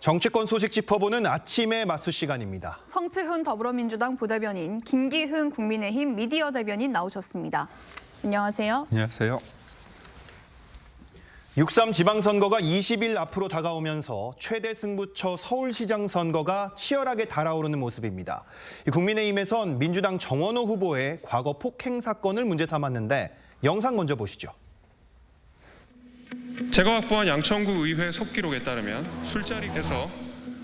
정치권 소식 짚어보는 아침의 맞수 시간입니다. 성치훈 더불어민주당 부대변인, 김기흥 국민의힘 미디어 대변인 나오셨습니다. 안녕하세요. 안녕하세요. 6.3 지방선거가 20일 앞으로 다가오면서 최대 승부처 서울시장 선거가 치열하게 달아오르는 모습입니다. 국민의힘에선 민주당 정원호 후보의 과거 폭행 사건을 문제 삼았는데 영상 먼저 보시죠. 제가 확보한 양천구 의회 속기록에 따르면 술자리에서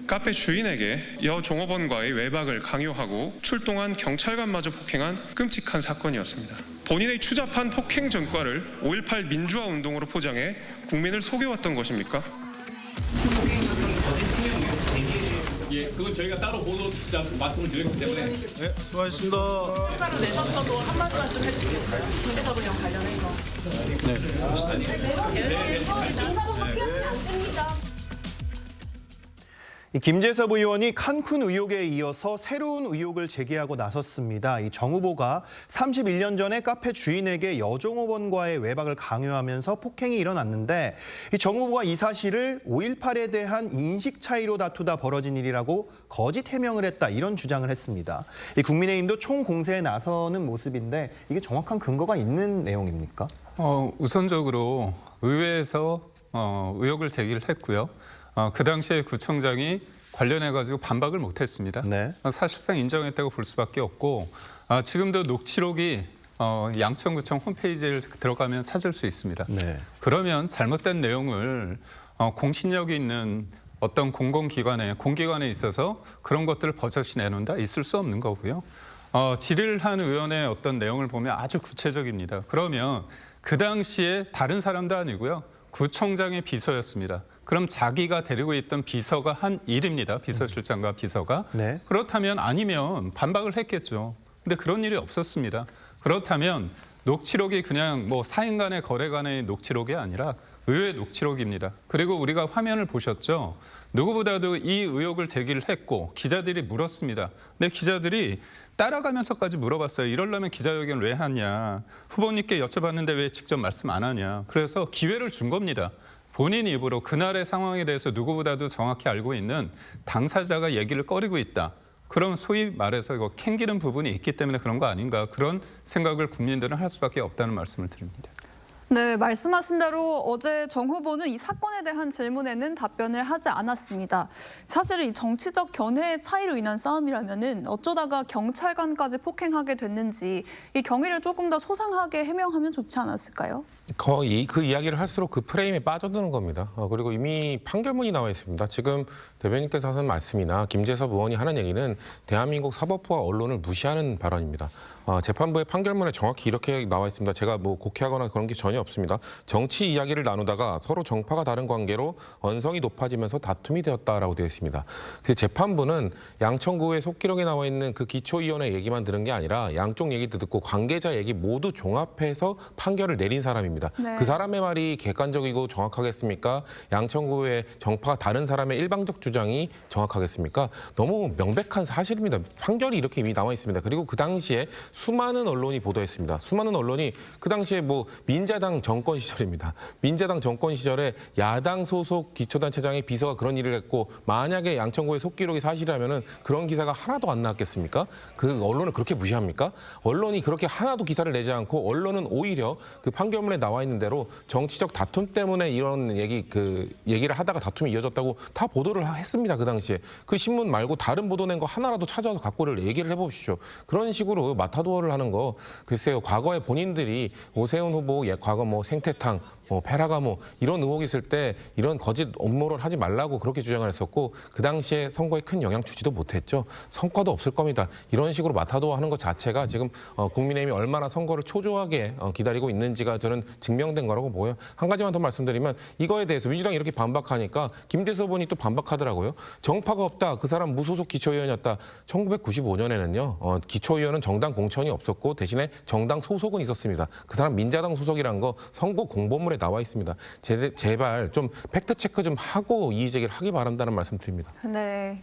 카페 주인에게 여 종업원과의 외박을 강요하고 출동한 경찰관마저 폭행한 끔찍한 사건이었습니다. 본인의 추잡한 폭행 전과를 5.18 민주화 운동으로 포장해 국민을 속여왔던 것입니까? 예, 그건 저희가 따로 보도 말씀을 드렸기 때문에. 네, 수고하셨습니다. 출발을 내셨어도 한마디만 좀 해주세요. 경제사분이랑 관련해서. 김재섭 의원이 칸쿤 의혹에 이어서 새로운 의혹을 제기하고 나섰습니다. 이 정 후보가 31년 전에 카페 주인에게 여종업원과의 외박을 강요하면서 폭행이 일어났는데 이 정 후보가 이 사실을 5.18에 대한 인식 차이로 다투다 벌어진 일이라고 거짓 해명을 했다, 이런 주장을 했습니다. 이 국민의힘도 총공세에 나서는 모습인데 이게 정확한 근거가 있는 내용입니까? 우선적으로 의회에서 의혹을 제기를 했고요. 그 당시에 구청장이 관련해가지고 반박을 못했습니다. 네. 사실상 인정했다고 볼 수밖에 없고 지금도 녹취록이 양천구청 홈페이지에 들어가면 찾을 수 있습니다. 네. 그러면 잘못된 내용을 공신력이 있는 어떤 공공기관에, 공기관에 있어서 그런 것들을 버젓이 내놓는다? 있을 수 없는 거고요. 질의를 한 의원의 어떤 내용을 보면 아주 구체적입니다. 그러면 그 당시에 다른 사람도 아니고요. 구청장의 비서였습니다. 그럼 자기가 데리고 있던 비서가 한 일입니다. 비서실장과 비서가. 네. 그렇다면 아니면 반박을 했겠죠. 근데 그런 일이 없었습니다. 그렇다면 녹취록이 그냥 뭐 사인 간의 거래 간의 녹취록이 아니라 의회 녹취록입니다. 그리고 우리가 화면을 보셨죠. 누구보다도 이 의혹을 제기를 했고 기자들이 물었습니다. 근데 기자들이 따라가면서까지 물어봤어요. 이러려면 기자회견을 왜 하냐. 후보님께 여쭤봤는데 왜 직접 말씀 안 하냐. 그래서 기회를 준 겁니다. 본인 입으로 그날의 상황에 대해서 누구보다도 정확히 알고 있는 당사자가 얘기를 꺼리고 있다. 그럼 소위 말해서 이거 캥기는 부분이 있기 때문에 그런 거 아닌가. 그런 생각을 국민들은 할 수밖에 없다는 말씀을 드립니다. 네, 말씀하신 대로 어제 정 후보는 이 사건에 대한 질문에는 답변을 하지 않았습니다. 사실은 이 정치적 견해의 차이로 인한 싸움이라면은 어쩌다가 경찰관까지 폭행하게 됐는지 이 경위를 조금 더 소상하게 해명하면 좋지 않았을까요? 거의 그 이야기를 할수록 그 프레임에 빠져드는 겁니다. 그리고 이미 판결문이 나와 있습니다. 지금 대변인께서 하신 말씀이나 김재섭 의원이 하는 얘기는 대한민국 사법부와 언론을 무시하는 발언입니다. 재판부의 판결문에 정확히 이렇게 나와 있습니다. 제가 뭐 곡해하거나 그런 게 전혀 없습니다. 정치 이야기를 나누다가 서로 정파가 다른 관계로 언성이 높아지면서 다툼이 되었다라고 되어 있습니다. 그 재판부는 양천구의 속기록에 나와 있는 그 기초위원회 얘기만 들은 게 아니라 양쪽 얘기도 듣고 관계자 얘기 모두 종합해서 판결을 내린 사람입니다. 네. 그 사람의 말이 객관적이고 정확하겠습니까? 양천구의 정파가 다른 사람의 일방적 주장이 정확하겠습니까? 너무 명백한 사실입니다. 판결이 이렇게 이미 나와 있습니다. 그리고 그 당시에 수많은 언론이 보도했습니다. 수많은 언론이 그 당시에 뭐 민자당 정권 시절입니다. 민자당 정권 시절에 야당 소속 기초단체장의 비서가 그런 일을 했고 만약에 양천구의 속기록이 사실이라면은 그런 기사가 하나도 안 나왔겠습니까? 그 언론을 그렇게 무시합니까? 언론이 그렇게 하나도 기사를 내지 않고 언론은 오히려 그 판결문에 나와 있는 대로 정치적 다툼 때문에 이런 얘기를 하다가 다툼이 이어졌다고 다 보도를 했습니다. 그 당시에. 그 신문 말고 다른 보도 낸 거 하나라도 찾아서 갖고를 얘기를 해보십시오. 그런 식으로 마타도어를 하는 거 글쎄요. 과거에 본인들이 오세훈 후보 과거 뭐 생태탕 페라가모 이런 의혹이 있을 때 이런 거짓 업무를 하지 말라고 그렇게 주장을 했었고 그 당시에 선거에 큰 영향 주지도 못했죠. 성과도 없을 겁니다. 이런 식으로 마타도어 하는 것 자체가 지금 국민의힘이 얼마나 선거를 초조하게 기다리고 있는지가 저는 증명된 거라고 보고요. 한 가지만 더 말씀드리면 이거에 대해서 민주당이 이렇게 반박하니까 김재섭 의원이 또 반박하더라고요. 정파가 없다. 그 사람 무소속 기초의원이었다. 1995년에는요. 기초의원은 정당 공천이 없었고 대신에 정당 소속은 있었습니다. 그 사람 민자당 소속이란 거 선거 공보물에 나와 있습니다. 제발 좀 팩트 체크 좀 하고 이의 제기를 하기 바란다는 말씀 드립니다. 네.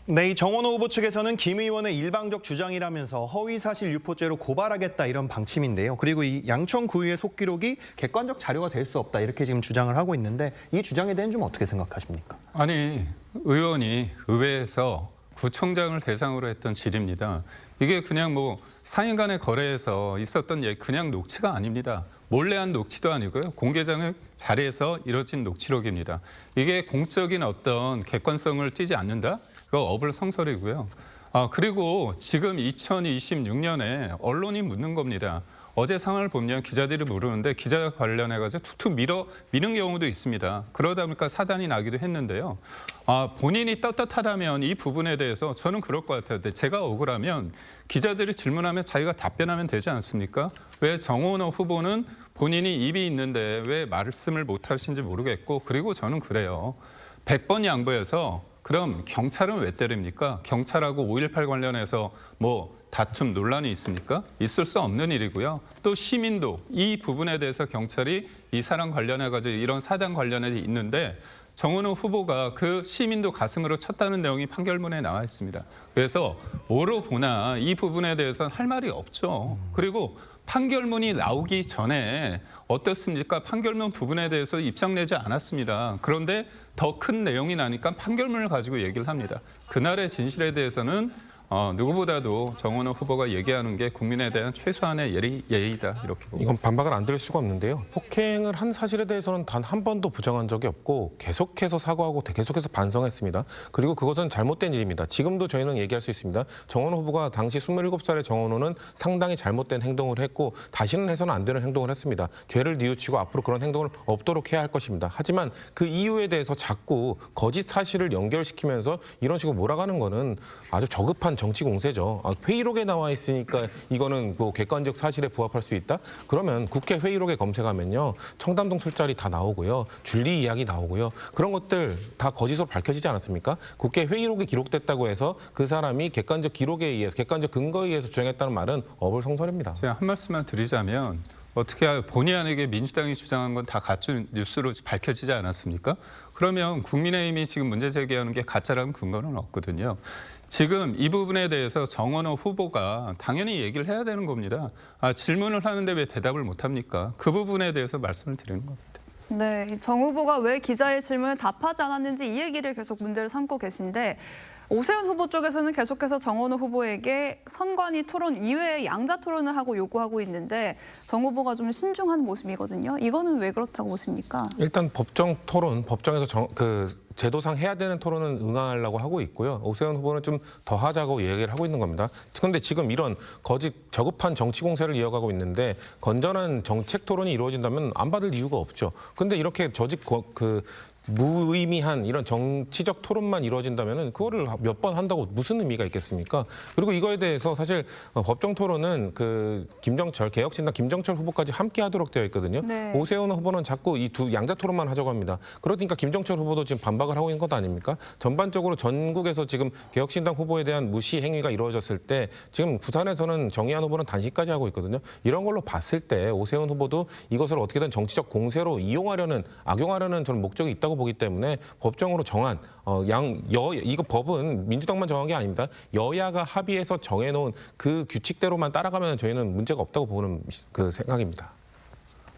네, 이 정원호 후보 측에서는 김 의원의 일방적 주장이라면서 허위사실 유포죄로 고발하겠다 이런 방침인데요. 그리고 이 양천구의회 속기록이 객관적 자료가 될 수 없다 이렇게 지금 주장을 하고 있는데 이 주장에 대해서는 좀 어떻게 생각하십니까? 아니, 의원이 의회에서 구청장을 대상으로 했던 질입니다. 이게 그냥 뭐 사인 간의 거래에서 있었던 그냥 녹취가 아닙니다. 몰래 한 녹취도 아니고요. 공개장의 자리에서 이뤄진 녹취록입니다. 이게 공적인 어떤 객관성을 띠지 않는다? 그거 어불성설이고요. 그리고 지금 2026년에 언론이 묻는 겁니다. 어제 상황을 보면 기자들이 물으는데 기자 관련해가지고 툭툭 미는 경우도 있습니다. 그러다 보니까 사단이 나기도 했는데요. 본인이 떳떳하다면 이 부분에 대해서 저는 그럴 것 같아요. 근데 제가 억울하면 기자들이 질문하면 자기가 답변하면 되지 않습니까? 왜 정원호 후보는 본인이 입이 있는데 왜 말씀을 못 하신지 모르겠고 그리고 저는 그래요. 100번 양보해서 그럼 경찰은 왜 때립니까? 경찰하고 5.18 관련해서 뭐 다툼 논란이 있습니까? 있을 수 없는 일이고요. 또 시민도 이 부분에 대해서 경찰이 이 사람 관련해가지고 이런 사단 관련해 있는데 정원호 후보가 그 시민도 가슴으로 쳤다는 내용이 판결문에 나와 있습니다. 그래서 뭐로 보나 이 부분에 대해서는 할 말이 없죠. 그리고 판결문이 나오기 전에 어떻습니까? 판결문 부분에 대해서 입장 내지 않았습니다. 그런데 더 큰 내용이 나니까 판결문을 가지고 얘기를 합니다. 그날의 진실에 대해서는 누구보다도 정원호 후보가 얘기하는 게 국민에 대한 최소한의 예의다 이렇게 봅니다. 이건 반박을 안 드릴 수가 없는데요. 폭행을 한 사실에 대해서는 단 한 번도 부정한 적이 없고 계속해서 사과하고 계속해서 반성했습니다. 그리고 그것은 잘못된 일입니다. 지금도 저희는 얘기할 수 있습니다. 정원호 후보가 당시 27살의 정원호는 상당히 잘못된 행동을 했고 다시는 해서는 안 되는 행동을 했습니다. 죄를 뉘우치고 앞으로 그런 행동을 없도록 해야 할 것입니다. 하지만 그 이유에 대해서 자꾸 거짓 사실을 연결시키면서 이런 식으로 몰아가는 거는 아주 저급한 정치 공세죠. 회의록에 나와 있으니까 이거는 뭐 객관적 사실에 부합할 수 있다? 그러면 국회 회의록에 검색하면요. 청담동 술자리 다 나오고요. 줄리 이야기 나오고요. 그런 것들 다 거짓으로 밝혀지지 않았습니까? 국회 회의록에 기록됐다고 해서 그 사람이 객관적 기록에 의해서 객관적 근거에 의해서 주장했다는 말은 어불성설입니다. 제가 한 말씀만 드리자면 어떻게 본의 아니게 민주당이 주장한 건 다 가짜 뉴스로 밝혀지지 않았습니까? 그러면 국민의힘이 지금 문제 제기하는 게 가짜라는 근거는 없거든요. 지금 이 부분에 대해서 정원호 후보가 당연히 얘기를 해야 되는 겁니다. 질문을 하는데 왜 대답을 못합니까? 그 부분에 대해서 말씀을 드리는 겁니다. 네, 정 후보가 왜 기자의 질문을 답하지 않았는지 이 얘기를 계속 문제를 삼고 계신데 오세훈 후보 쪽에서는 계속해서 정원호 후보에게 선관위 토론 이외에 양자 토론을 하고 요구하고 있는데 정 후보가 좀 신중한 모습이거든요. 이거는 왜 그렇다고 보십니까? 일단 법정 토론, 법정에서 제도상 해야 되는 토론은 응하려고 하고 있고요. 오세훈 후보는 좀 더 하자고 얘기를 하고 있는 겁니다. 그런데 지금 이런 저급한 정치 공세를 이어가고 있는데 건전한 정책 토론이 이루어진다면 안 받을 이유가 없죠. 그런데 이렇게 무의미한 이런 정치적 토론만 이루어진다면 그거를 몇 번 한다고 무슨 의미가 있겠습니까? 그리고 이거에 대해서 사실 법정 토론은 개혁신당 김정철 후보까지 함께 하도록 되어 있거든요. 네. 오세훈 후보는 자꾸 이 두 양자 토론만 하자고 합니다. 그러니까 김정철 후보도 지금 반박을 하고 있는 것 아닙니까? 전반적으로 전국에서 지금 개혁신당 후보에 대한 무시 행위가 이루어졌을 때 지금 부산에서는 정의한 후보는 단식까지 하고 있거든요. 이런 걸로 봤을 때 오세훈 후보도 이것을 어떻게든 정치적 공세로 악용하려는 저는 목적이 있다고 보기 때문에 법정으로 정한 이거 법은 민주당만 정한 게 아닙니다. 여야가 합의해서 정해놓은 그 규칙대로만 따라가면 저희는 문제가 없다고 보는 그 생각입니다.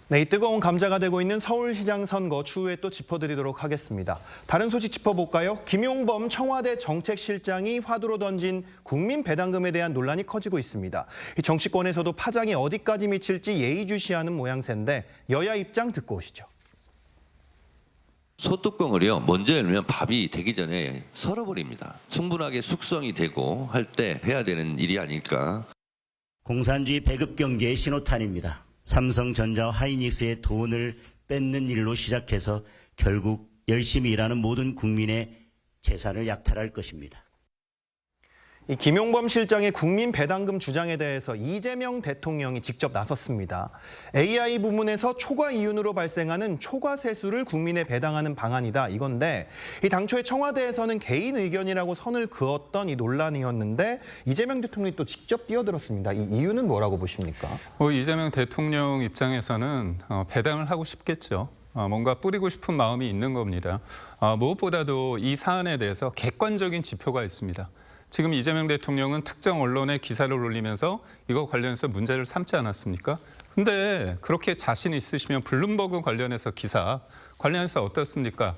네, 이 뜨거운 감자가 되고 있는 서울시장 선거 추후에 또 짚어드리도록 하겠습니다. 다른 소식 짚어볼까요? 김용범 청와대 정책실장이 화두로 던진 국민 배당금에 대한 논란이 커지고 있습니다. 이 정치권에서도 파장이 어디까지 미칠지 예의주시하는 모양새인데 여야 입장 듣고 오시죠. 소뚜껑을요 먼저 열면 밥이 되기 전에 썰어버립니다. 충분하게 숙성이 되고 할 때 해야 되는 일이 아닐까. 공산주의 배급 경제의 신호탄입니다. 삼성전자와 하이닉스의 돈을 뺏는 일로 시작해서 결국 열심히 일하는 모든 국민의 재산을 약탈할 것입니다. 이 김용범 실장의 국민 배당금 주장에 대해서 이재명 대통령이 직접 나섰습니다. AI 부문에서 초과 이윤으로 발생하는 초과 세수를 국민에 배당하는 방안이다 이건데 이 당초에 청와대에서는 개인 의견이라고 선을 그었던 이 논란이었는데 이재명 대통령이 또 직접 뛰어들었습니다. 이 이유는 뭐라고 보십니까? 이재명 대통령 입장에서는 배당을 하고 싶겠죠. 뭔가 뿌리고 싶은 마음이 있는 겁니다. 무엇보다도 이 사안에 대해서 객관적인 지표가 있습니다. 지금 이재명 대통령은 특정 언론에 기사를 올리면서 이거 관련해서 문제를 삼지 않았습니까? 근데 그렇게 자신 있으시면 블룸버그 관련해서 기사 관련해서 어떻습니까?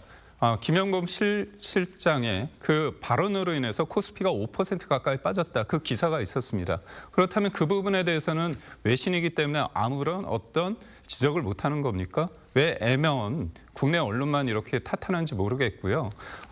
김영범 실장의 그 발언으로 인해서 코스피가 5% 가까이 빠졌다. 그 기사가 있었습니다. 그렇다면 그 부분에 대해서는 외신이기 때문에 아무런 어떤 지적을 못하는 겁니까? 왜 애매한 국내 언론만 이렇게 탓하는지 모르겠고요.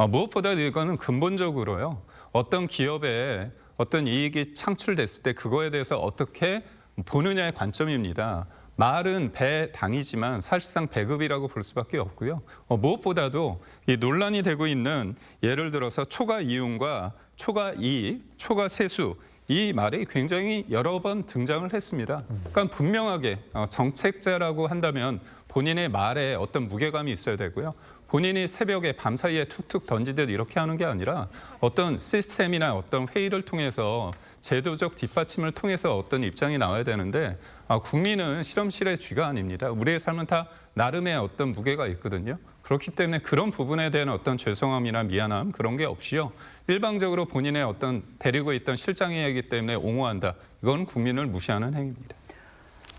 무엇보다 이거는 근본적으로요. 어떤 기업에 어떤 이익이 창출됐을 때 그거에 대해서 어떻게 보느냐의 관점입니다. 말은 배당이지만 사실상 배급이라고 볼 수밖에 없고요. 무엇보다도 이 논란이 되고 있는 예를 들어서 초과 이윤과 초과 이익, 초과 세수 이 말이 굉장히 여러 번 등장을 했습니다. 그러니까 분명하게 정책자라고 한다면 본인의 말에 어떤 무게감이 있어야 되고요. 본인이 새벽에 밤사이에 툭툭 던지듯 이렇게 하는 게 아니라 어떤 시스템이나 어떤 회의를 통해서 제도적 뒷받침을 통해서 어떤 입장이 나와야 되는데 국민은 실험실의 쥐가 아닙니다. 우리의 삶은 다 나름의 어떤 무게가 있거든요. 그렇기 때문에 그런 부분에 대한 어떤 죄송함이나 미안함 그런 게 없이요. 일방적으로 본인의 어떤 데리고 있던 실장이기 때문에 옹호한다. 이건 국민을 무시하는 행위입니다.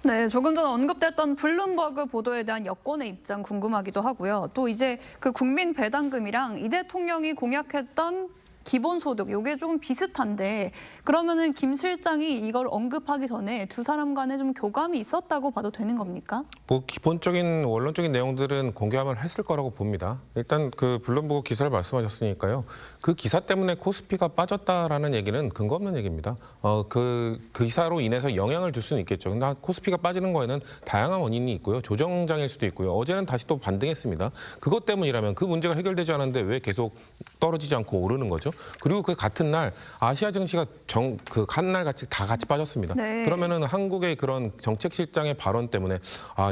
네, 조금 전 언급됐던 블룸버그 보도에 대한 여권의 입장 궁금하기도 하고요. 또 이제 그 국민 배당금이랑 이 대통령이 공약했던 기본소득, 이게 조금 비슷한데 그러면은 김 실장이 이걸 언급하기 전에 두 사람 간에 좀 교감이 있었다고 봐도 되는 겁니까? 뭐 기본적인 원론적인 내용들은 공개함을 했을 거라고 봅니다. 일단 그 블룸버그 기사를 말씀하셨으니까요. 그 기사 때문에 코스피가 빠졌다라는 얘기는 근거 없는 얘기입니다. 그 기사로 인해서 영향을 줄 수는 있겠죠. 근데 코스피가 빠지는 거에는 다양한 원인이 있고요. 조정장일 수도 있고요. 어제는 다시 또 반등했습니다. 그것 때문이라면 그 문제가 해결되지 않았는데 왜 계속 떨어지지 않고 오르는 거죠? 그리고 그 같은 날 아시아 증시가 그 한날 같이 다 같이 빠졌습니다. 네. 그러면은 한국의 그런 정책실장의 발언 때문에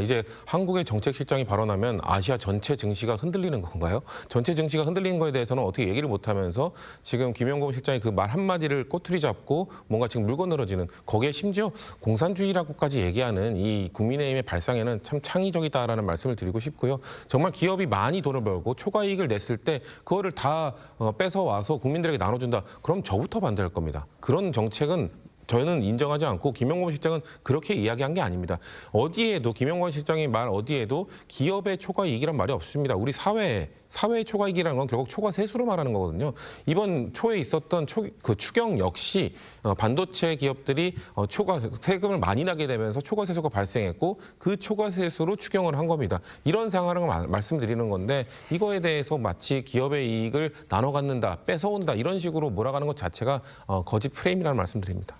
이제 한국의 정책실장이 발언하면 아시아 전체 증시가 흔들리는 건가요? 전체 증시가 흔들리는 거에 대해서는 어떻게 얘기를 못하면서 지금 김영범 실장이 그 말 한마디를 꼬투리 잡고 뭔가 지금 물건 늘어지는 거기에 심지어 공산주의라고까지 얘기하는 이 국민의힘의 발상에는 참 창의적이다라는 말씀을 드리고 싶고요. 정말 기업이 많이 돈을 벌고 초과이익을 냈을 때 그거를 다 뺏어와서 국민들에게 나눠준다. 그럼 저부터 반대할 겁니다. 그런 정책은 저희는 인정하지 않고 김영범 실장은 그렇게 이야기한 게 아닙니다. 어디에도 김영범 실장의 말 어디에도 기업의 초과이익이란 말이 없습니다. 우리 사회의 초과이익이라는 건 결국 초과세수로 말하는 거거든요. 이번 초에 있었던 그 추경 역시 반도체 기업들이 세금을 많이 나게 되면서 초과세수가 발생했고 그 초과세수로 추경을 한 겁니다. 이런 상황을 말씀드리는 건데 이거에 대해서 마치 기업의 이익을 나눠 갖는다, 뺏어온다 이런 식으로 몰아가는 것 자체가 거짓 프레임이라는 말씀드립니다.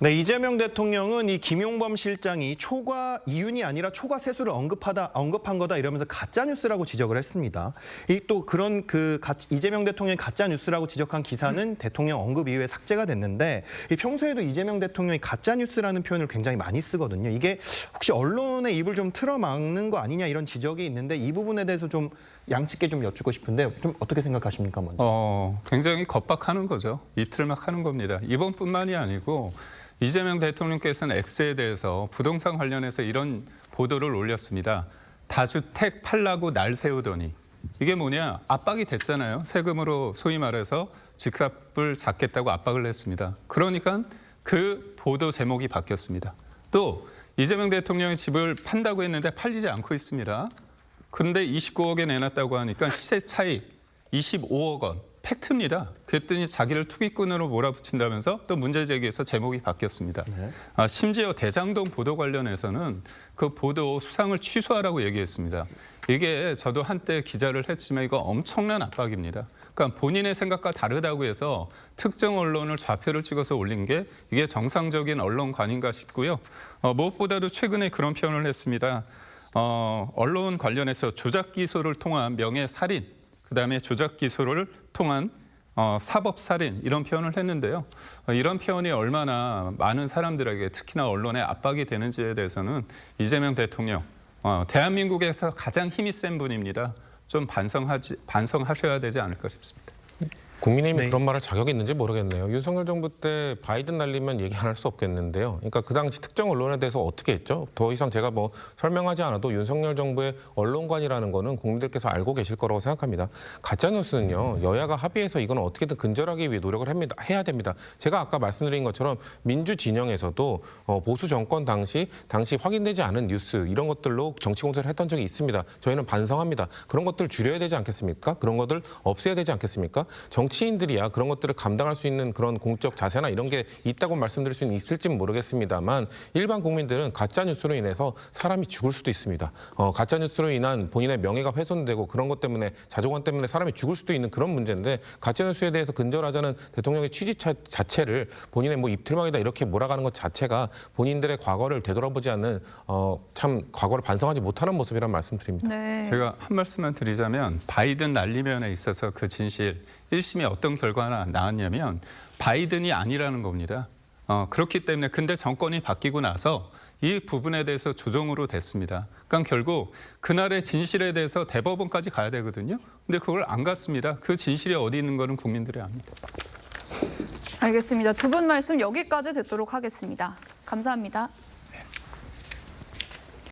네, 이재명 대통령은 이 김용범 실장이 초과 이윤이 아니라 초과 세수를 언급한 거다 이러면서 가짜 뉴스라고 지적을 했습니다. 이 또 그런 이재명 대통령이 가짜 뉴스라고 지적한 기사는 대통령 언급 이후에 삭제가 됐는데 평소에도 이재명 대통령이 가짜 뉴스라는 표현을 굉장히 많이 쓰거든요. 이게 혹시 언론의 입을 좀 틀어막는 거 아니냐 이런 지적이 있는데 이 부분에 대해서 좀 양측께 좀 여쭙고 싶은데 좀 어떻게 생각하십니까, 먼저? 굉장히 겁박하는 거죠. 이틀막 하는 겁니다. 이번뿐만이 아니고 이재명 대통령께서는 X에 대해서 부동산 관련해서 이런 보도를 올렸습니다. 다주택 팔라고 날 세우더니 이게 뭐냐? 압박이 됐잖아요. 세금으로 소위 말해서 집값을 잡겠다고 압박을 했습니다. 그러니까 그 보도 제목이 바뀌었습니다. 또 이재명 대통령이 집을 판다고 했는데 팔리지 않고 있습니다. 그런데 29억에 내놨다고 하니까 시세 차익 25억 원. 팩트입니다. 그랬더니 자기를 투기꾼으로 몰아붙인다면서 또 문제 제기해서 제목이 바뀌었습니다. 네. 심지어 대장동 보도 관련해서는 그 보도 수상을 취소하라고 얘기했습니다. 이게 저도 한때 기자를 했지만 이거 엄청난 압박입니다. 그러니까 본인의 생각과 다르다고 해서 특정 언론을 좌표를 찍어서 올린 게 이게 정상적인 언론관인가 싶고요. 무엇보다도 최근에 그런 표현을 했습니다. 언론 관련해서 조작 기소를 통한 명예살인 그다음에 조작 기소를 통한 사법살인 이런 표현을 했는데요. 이런 표현이 얼마나 많은 사람들에게 특히나 언론에 압박이 되는지에 대해서는 이재명 대통령 대한민국에서 가장 힘이 센 분입니다. 좀 반성하셔야 되지 않을까 싶습니다. 국민의힘이 네. 그런 말할 자격이 있는지 모르겠네요. 윤석열 정부 때 바이든 날리면 얘기 안 할 수 없겠는데요. 그러니까 그 당시 특정 언론에 대해서 어떻게 했죠? 더 이상 제가 뭐 설명하지 않아도 윤석열 정부의 언론관이라는 거는 국민들께서 알고 계실 거라고 생각합니다. 가짜뉴스는요. 여야가 합의해서 이건 어떻게든 근절하기 위해 노력을 해야 됩니다. 제가 아까 말씀드린 것처럼 민주 진영에서도 보수 정권 당시 확인되지 않은 뉴스 이런 것들로 정치 공세를 했던 적이 있습니다. 저희는 반성합니다. 그런 것들 줄여야 되지 않겠습니까? 그런 것들 없애야 되지 않겠습니까? 정치인들이야 그런 것들을 감당할 수 있는 그런 공적 자세나 이런 게 있다고 말씀드릴 수는 있을지는 모르겠습니다만 일반 국민들은 가짜 뉴스로 인해서 사람이 죽을 수도 있습니다. 가짜 뉴스로 인한 본인의 명예가 훼손되고 그런 것 때문에 자존감 때문에 사람이 죽을 수도 있는 그런 문제인데 가짜 뉴스에 대해서 근절하자는 대통령의 취지 자체를 본인의 뭐 입틀막이다 이렇게 몰아가는 것 자체가 본인들의 과거를 되돌아보지 않는 참 과거를 반성하지 못하는 모습이란 말씀드립니다. 네. 제가 한 말씀만 드리자면 바이든 날리면에 있어서 그 진실 1심에 어떤 결과가 나왔냐면 바이든이 아니라는 겁니다. 그렇기 때문에 근데 정권이 바뀌고 나서 이 부분에 대해서 조정으로 됐습니다. 그러니까 결국 그날의 진실에 대해서 대법원까지 가야 되거든요. 근데 그걸 안 갔습니다. 그 진실이 어디 있는 거는 국민들이 압니다. 알겠습니다. 두 분 말씀 여기까지 듣도록 하겠습니다. 감사합니다.